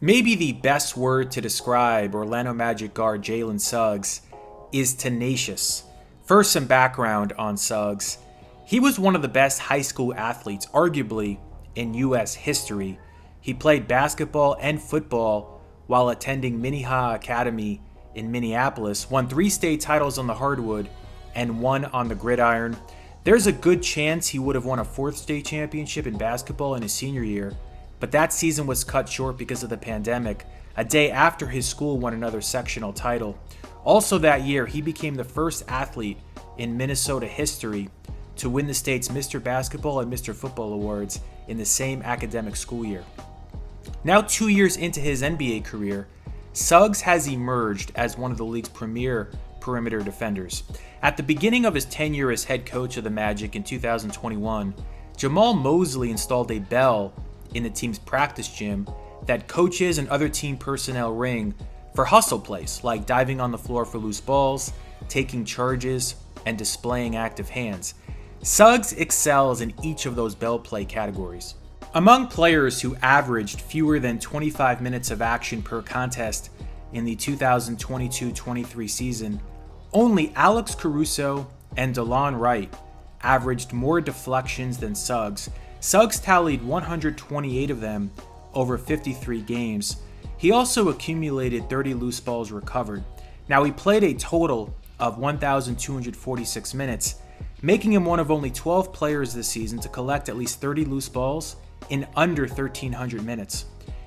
Maybe the best word to describe Orlando Magic guard Jalen Suggs is tenacious. First, some background on Suggs. He was one of the best high school athletes, arguably, in U.S. history. He played basketball and football while attending Minnehaha Academy in Minneapolis, won 3 state titles on the hardwood, and 1 on the gridiron. There's a good chance he would have won a 4th state championship in basketball in his senior year, but that season was cut short because of the pandemic, a day after his school won another sectional title. Also that year, he became the first athlete in Minnesota history to win the state's Mr. Basketball and Mr. Football awards in the same academic school year. Now 2 years into his NBA career, Suggs has emerged as one of the league's premier perimeter defenders. At the beginning of his tenure as head coach of the Magic in 2021, Jamal Mosley installed a bell in the team's practice gym that coaches and other team personnel ring for hustle plays like diving on the floor for loose balls, taking charges, and displaying active hands. Suggs excels in each of those bell play categories. Among players who averaged fewer than 25 minutes of action per contest in the 2022-23 season, only Alex Caruso and DeLon Wright averaged more deflections than Suggs. Suggs tallied 128 of them over 53 games. He also accumulated 30 loose balls recovered. Now, he played a total of 1,246 minutes, making him one of only 12 players this season to collect at least 30 loose balls in under 1,300 minutes.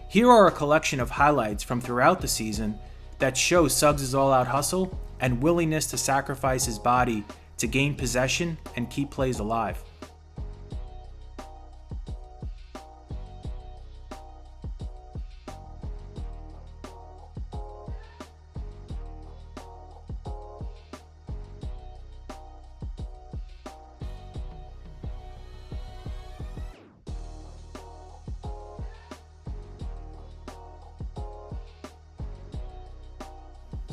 Here are a collection of highlights from throughout the season that show Suggs' all-out hustle and willingness to sacrifice his body to gain possession and keep plays alive.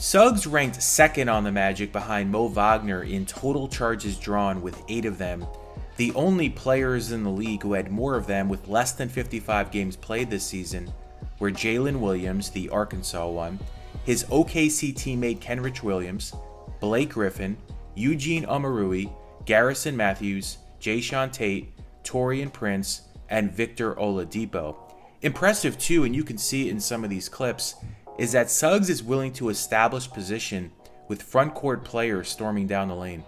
Suggs ranked second on the Magic behind Mo Wagner in total charges drawn with 8 of them. The only players in the league who had more of them with less than 55 games played this season were Jalen Williams, the Arkansas one, his OKC teammate Kenrich Williams, Blake Griffin, Eugene Omoruyi, Garrison Matthews, Jayshawn Tate, Taurean Prince, and Victor Oladipo. Impressive too, and you can see it in some of these clips, is that Suggs is willing to establish position with front court players storming down the lane.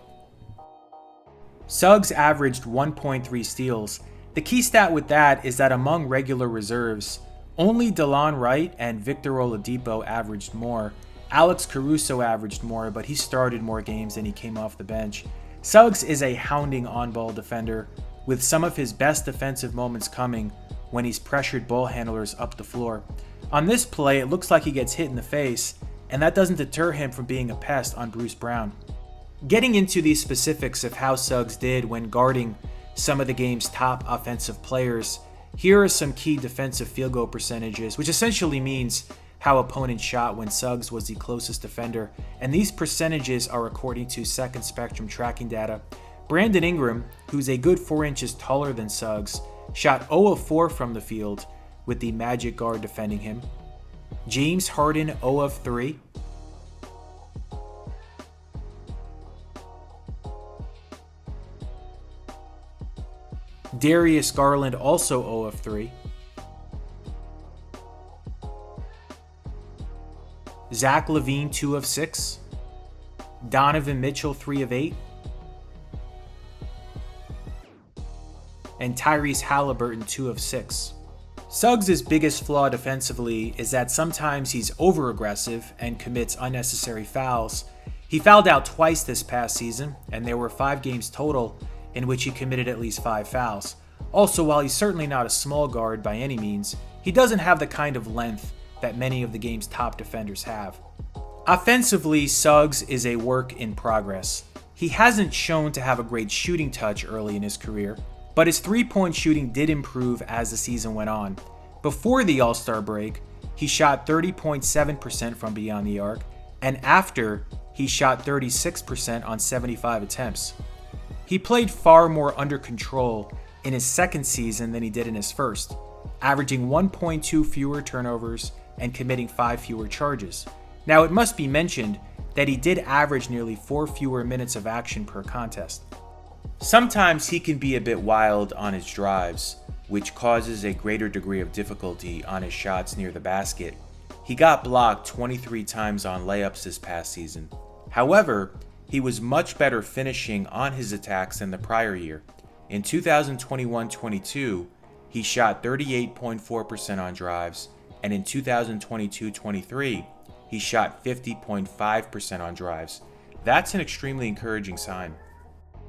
Suggs averaged 1.3 steals. The key stat with that is that among regular reserves, only DeLon Wright and Victor Oladipo averaged more. Alex Caruso averaged more, but he started more games than he came off the bench. Suggs is a hounding on-ball defender, with some of his best defensive moments coming when he's pressured ball handlers up the floor. On this play, it looks like he gets hit in the face, and that doesn't deter him from being a pest on Bruce Brown. Getting into the specifics of how Suggs did when guarding some of the game's top offensive players, here are some key defensive field goal percentages, which essentially means how opponents shot when Suggs was the closest defender, and these percentages are according to Second Spectrum tracking data. Brandon Ingram, who's a good 4 inches taller than Suggs, shot 0 of 4 from the field, with the Magic guard defending him. James Harden 0 of 3. Darius Garland also 0 of 3. Zach LaVine 2 of 6. Donovan Mitchell 3 of 8. And Tyrese Halliburton 2 of 6. Suggs' biggest flaw defensively is that sometimes he's over-aggressive and commits unnecessary fouls. He fouled out twice this past season, and there were 5 games total in which he committed at least 5 fouls. Also, while he's certainly not a small guard by any means, he doesn't have the kind of length that many of the game's top defenders have. Offensively, Suggs is a work in progress. He hasn't shown to have a great shooting touch early in his career, but his three-point shooting did improve as the season went on. Before the All-Star break, he shot 30.7% from beyond the arc, and after, he shot 36% on 75 attempts. He played far more under control in his second season than he did in his first. averaging 1.2 fewer turnovers and committing 5 fewer charges. Now, it must be mentioned that he did average nearly 4 fewer minutes of action per contest. Sometimes he can be a bit wild on his drives, which causes a greater degree of difficulty on his shots near the basket. He got blocked 23 times on layups this past season. However, he was much better finishing on his attacks than the prior year. In 2021-22, he shot 38.4% on drives, and in 2022-23, he shot 50.5% on drives. That's an extremely encouraging sign.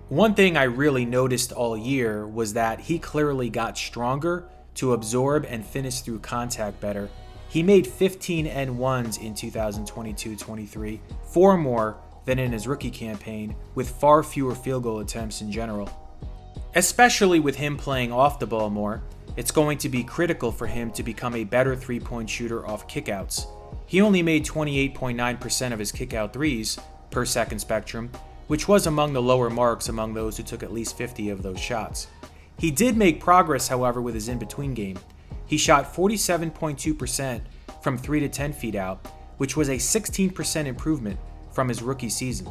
One thing I really noticed all year was that he clearly got stronger to absorb and finish through contact better. He made 15 N1s in 2022-23, 4 more than in his rookie campaign, with far fewer field goal attempts in general. Especially with him playing off the ball more, it's going to be critical for him to become a better three-point shooter off kickouts. He only made 28.9% of his kickout threes per second spectrum, which was among the lower marks among those who took at least 50 of those shots. He did make progress, however, with his in-between game. He shot 47.2% from 3 to 10 feet out, which was a 16% improvement from his rookie season.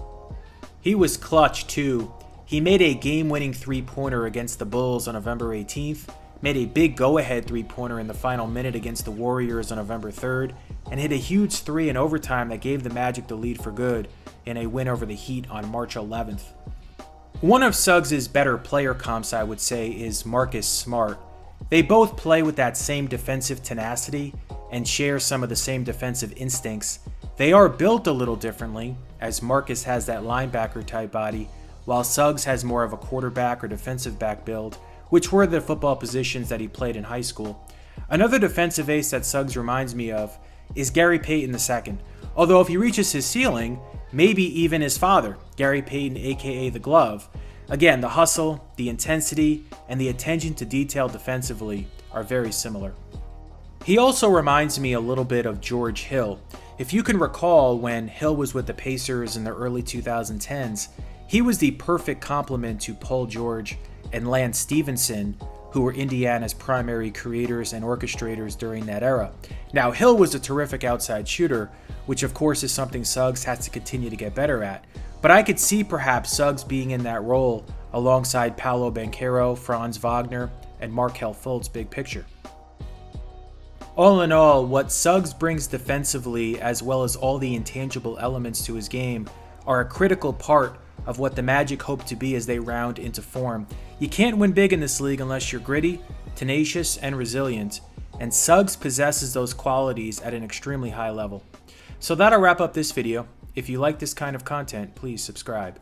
He was clutch too. He made a game-winning three-pointer against the Bulls on November 18th, made a big go-ahead three-pointer in the final minute against the Warriors on November 3rd, and hit a huge three in overtime that gave the Magic the lead for good in a win over the Heat on March 11th. One of Suggs' better player comps, I would say, is Marcus Smart. They both play with that same defensive tenacity and share some of the same defensive instincts. They are built a little differently, as Marcus has that linebacker type body, while Suggs has more of a quarterback or defensive back build, which were the football positions that he played in high school. Another defensive ace that Suggs reminds me of is Gary Payton II, although if he reaches his ceiling, maybe even his father, Gary Payton aka the Glove. Again, the hustle, the intensity, and the attention to detail defensively are very similar. He also reminds me a little bit of George Hill. If you can recall when Hill was with the Pacers in the early 2010s, he was the perfect complement to Paul George and Lance Stevenson, who were Indiana's primary creators and orchestrators during that era. Now, Hill was a terrific outside shooter, which of course is something Suggs has to continue to get better at. But I could see perhaps Suggs being in that role alongside Paolo Banchero, Franz Wagner, and Markelle Fultz big picture. All in all, what Suggs brings defensively, as well as all the intangible elements to his game, are a critical part of what the Magic hope to be as they round into form. You can't win big in this league unless you're gritty, tenacious, and resilient, and Suggs possesses those qualities at an extremely high level. So that'll wrap up this video. If you like this kind of content, please subscribe.